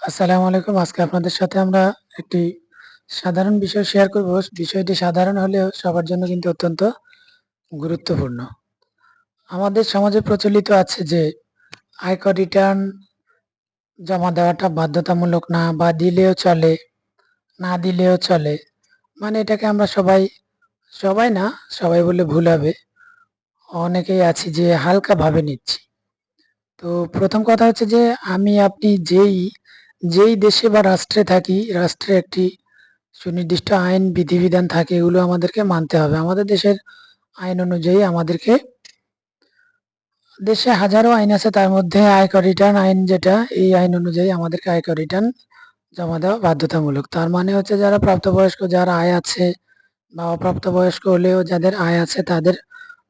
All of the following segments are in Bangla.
আসসালামু আলাইকুম। আজকে আপনাদের সাথে আমরা একটি সাধারণ বিষয় শেয়ার করব। বিষয়টি সাধারণ হলেও সবার জন্য কিন্তু অত্যন্ত গুরুত্বপূর্ণ। আমাদের সমাজে প্রচলিত আছে যে আয়কর রিটার্ন জমা দেওয়াটা বাধ্যতামূলক না, বা দিলেও চলে, না দিলেও চলে। মানে এটাকে আমরা সবাই না, সবাই বললে ভুল হবে। অনেকেই আছি যে হালকাভাবে নিচ্ছি। তো প্রথম কথা হচ্ছে যে আপনি যেই দেশে বা রাষ্ট্রে থাকি, রাষ্ট্রে একটি সুনির্দিষ্ট আইন বিধিবিধান থাকে, এগুলো আমাদেরকে মানতে হবে। আমাদের দেশের আইন অনুযায়ী দেশে হাজারো আইন আছে, তার মধ্যে আয়কর রিটার্ন আইন যেটা, এই আইন অনুযায়ী আমাদেরকে আয়কর রিটার্ন জমা দেওয়া বাধ্যতামূলক। তার মানে হচ্ছে যারা প্রাপ্তবয়স্ক, যার আয় আছে, বা অপ্রাপ্তবয়স্ক হলেও যাদের আয় আছে, তাদের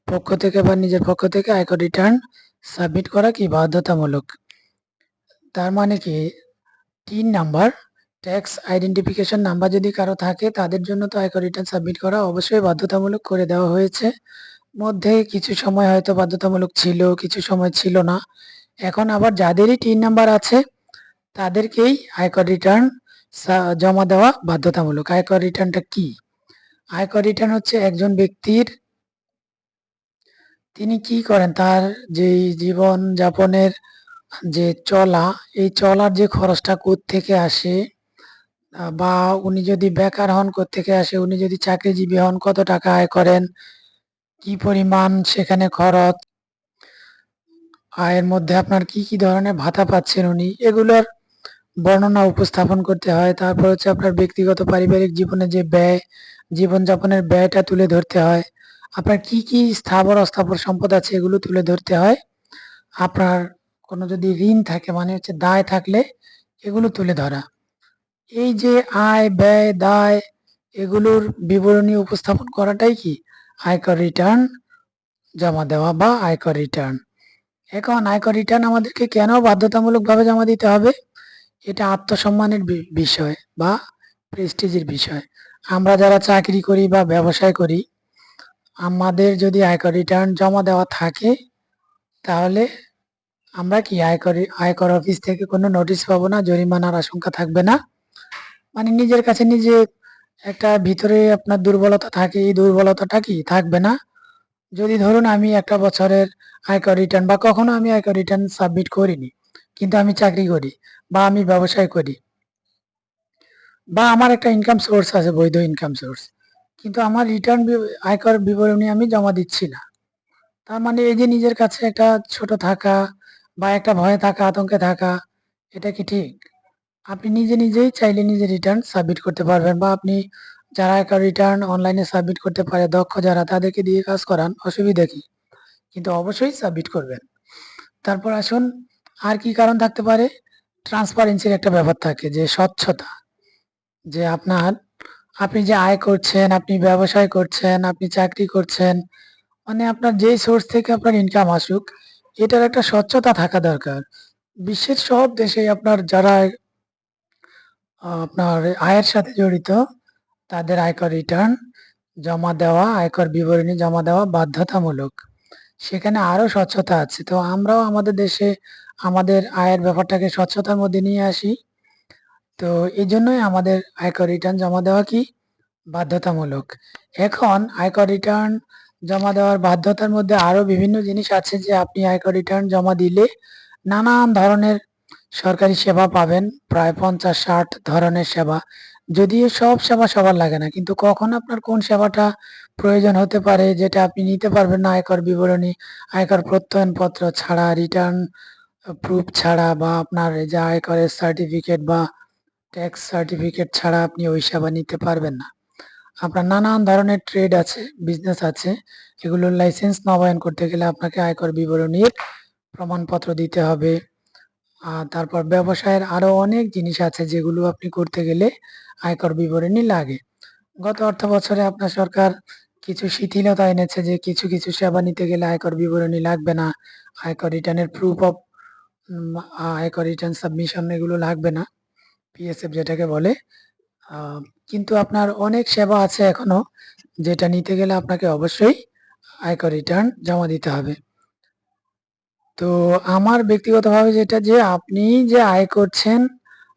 পক্ষ থেকে বা নিজের পক্ষ থেকে আয়কর রিটার্ন সাবমিট করা কি বাধ্যতামূলক। তার মানে কি, ৩ নাম্বার ট্যাক্স আইডেন্টিফিকেশন নাম্বার যদি কারো থাকে, তাদের জন্য তো আয়কর রিটার্ন সাবমিট করা অবশ্যই বাধ্যতামূলক করে দেওয়া হয়েছে। মধ্যে কিছু সময় হয়তো বাধ্যতামূলক ছিল, কিছু সময় ছিল না। এখন আবার যাদেরই ৩ নাম্বার আছে, তাদেরকেই আয়কর রিটার্ন জমা দেওয়া বাধ্যতামূলক। আয়কর রিটার্নটা কি? আয়কর রিটার্ন হচ্ছে একজন ব্যক্তির, তিনি কি করেন, তার যেই জীবন যাপনের যে চলা, এই চলার যে খরচটা কোত্থেকে আসে, বা উনি যদি বেকার হন কোত্থেকে আসে, উনি যদি চাকরিজীবী হন কত টাকা আয় করেন, কি পরিমাণ সেখানে খরচ, আয়ের মধ্যে আপনার কি কি ধরনের ভাতা পাচ্ছেন উনি, এগুলোর বর্ণনা উপস্থাপন করতে হয়। তারপর হচ্ছে আপনার ব্যক্তিগত পারিবারিক জীবনে যে ব্যয়, জীবনযাপনের ব্যয়টা তুলে ধরতে হয়। আপনার কি কি স্থাবর অস্থাবর সম্পদ আছে, এগুলো তুলে ধরতে হয়। আপনার কোনো যদি ঋণ থাকে, মানে হচ্ছে দায় থাকলে, এগুলো তুলে ধরা। এই যে আয়, ব্যয়, দায়, এগুলোর বিবরণী উপস্থাপন করাটাই কি আয়কর রিটার্ন জমা দেওয়া বা আয়কর রিটার্ন। এখন আয়কর রিটার্ন আমাদেরকে কেন বাধ্যতামূলকভাবে জমা দিতে হবে? এটা আত্মসম্মানের বিষয় বা প্রেস্টিজের বিষয়। আমরা যারা চাকরি করি বা ব্যবসায় করি, আমাদের যদি আয়কর রিটার্ন জমা দেওয়া থাকে, তাহলে আমরা কি আয়কর অফিস থেকে কোনো নোটিশ পাবো না, জরিমানার আশঙ্কা থাকবে না। মানে নিজের কাছে নিজে একটা ভিতরে আপনার দুর্বলতা থাকে, এই দুর্বলতাটা কি থাকবে না। যদি ধরুন আমি একটা বছরের আয়কর রিটার্ন, বা কখনো আমি আয়কর রিটার্ন সাবমিট করিনি, কিন্তু আমি চাকরি করি বা আমি ব্যবসায় করি, বা আমার একটা ইনকাম সোর্স আছে, বৈধ ইনকাম সোর্স, কিন্তু আমার আয়কর বিবরণী আমি জমা দিচ্ছি না। তার মানে এই যে নিজের কাছে একটা ছোট থাকা, বা একটা ভয়ে থাকা, আতঙ্কে থাকা, এটা কি ঠিক? আপনি নিজেই চাইলে নিজে রিটার্ন সাবমিট করতে পারবেন, বা আপনি যারা আয়কর রিটার্ন অনলাইনে সাবমিট করতে পারে, দক্ষ যারা, তাদেরকে দিয়ে কাজ করান, অসুবিধা কি? কিন্তু অবশ্যই সাবমিট করবেন। তারপর আসুন, আর কি কারণ থাকতে পারে? ট্রান্সপারেন্সির একটা ব্যাপার থাকে, যে স্বচ্ছতা, যে আপনি যে আয় করছেন, আপনি ব্যবসায় করছেন, আপনি চাকরি করছেন, মানে আপনার যেই সোর্স থেকে আপনার ইনকাম আসুক, এটার একটা স্বচ্ছতা থাকা দরকার। বিশ্বের সব দেশে আপনার যারা আপনার আয়ের সাথে জড়িত, তাদের আয়কর রিটার্ন জমা দেওয়া, আয়কর বিবরণী জমা দেওয়া বাধ্যতামূলক। সেখানে আরো স্বচ্ছতা আছে। তো আমরাও আমাদের দেশে আমাদের আয়ের ব্যাপারটাকে স্বচ্ছতার মধ্যে নিয়ে আসি। তো এই জন্যই আমাদের আয়কর রিটার্ন জমা দেওয়া কি বাধ্যতামূলক। এখন আয়কর রিটার্ন জমা দেওয়ার বাধ্যতার মধ্যে আরো বিভিন্ন জিনিস আছে, যে আপনি আয়কর রিটার্ন জমা দিলে নানান ধরনের সরকারি সেবা পাবেন, প্রায় ৫০-৬০ ধরনের সেবা। যদিও সব সেবা সবার লাগে না, কিন্তু কখন আপনার কোন সেবাটা প্রয়োজন হতে পারে, যেটা আপনি নিতে পারবেন না আয়কর বিবরণী, আয়কর প্রত্যয়নপত্র ছাড়া, রিটার্ন প্রুফ ছাড়া, বা আপনার এই যে আয়করের সার্টিফিকেট বা ট্যাক্স সার্টিফিকেট ছাড়া আপনি ওই সেবা নিতে পারবেন না। আপনার নানান ধরনের ট্রেড আছে, বিজনেস আছে, এগুলোর লাইসেন্স নবায়ন করতে গেলে আপনাকে আয়কর বিবরণীর প্রমাণপত্র দিতে হবে। তারপর ব্যবসায়ের আরো অনেক জিনিস আছে, যেগুলো আপনি করতে গেলে আয়কর বিবরণী লাগে। গত অর্থ বছরে আপনার সরকার কিছু শিথিলতা এনেছে, যে কিছু কিছু সেবা নিতে গেলে আয়কর বিবরণী লাগবে না, আয়কর রিটার্নের প্রুফ অফ আয়কর রিটার্ন সাবমিশন, এগুলো লাগবে না, পিএসএফ যেটাকে বলে। আহ, কিন্তু আপনার অনেক সেবা আছে এখনো, যেটা নিতে গেলে আপনাকে অবশ্যই আয়কর রিটার্ন জমা দিতে হবে। তো আমার ব্যক্তিগতভাবে যেটা, যে আপনি যে আয় করছেন,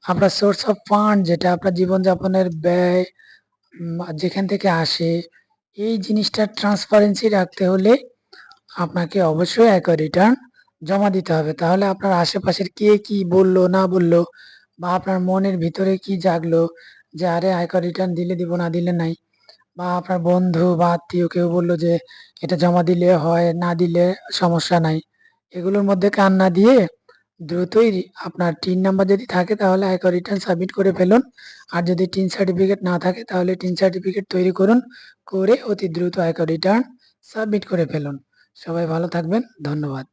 আপনার সোর্স অফ ফান্ড যেটা আপনার জীবনযাপনের ব্যয় যেখান থেকে আসে, এই জিনিসটার ট্রান্সপারেন্সি রাখতে হলে আপনাকে অবশ্যই আয়কর রিটার্ন জমা দিতে হবে। তাহলে আপনার আশেপাশের কে কি বলল না বলল বা আপনার মনের ভিতরে কি জাগলো যে আরে আয়কর রিটার্ন দিলে দিব না দিলে নাই, বা আপনার বন্ধু বা আত্মীয় কেউ বলল যে এটা জমা দিলে হয় না দিলে সমস্যা নাই, এগুলোর মধ্যে কান না দিয়ে দ্রুতই আপনার টিন নাম্বার যদি থাকে তাহলে আয়কর রিটার্ন সাবমিট করে ফেলুন। আর যদি টিন সার্টিফিকেট না থাকে তাহলে টিন সার্টিফিকেট তৈরি করুন, করে অতি দ্রুত আয়কর রিটার্ন সাবমিট করে ফেলুন। সবাই ভালো থাকবেন। ধন্যবাদ।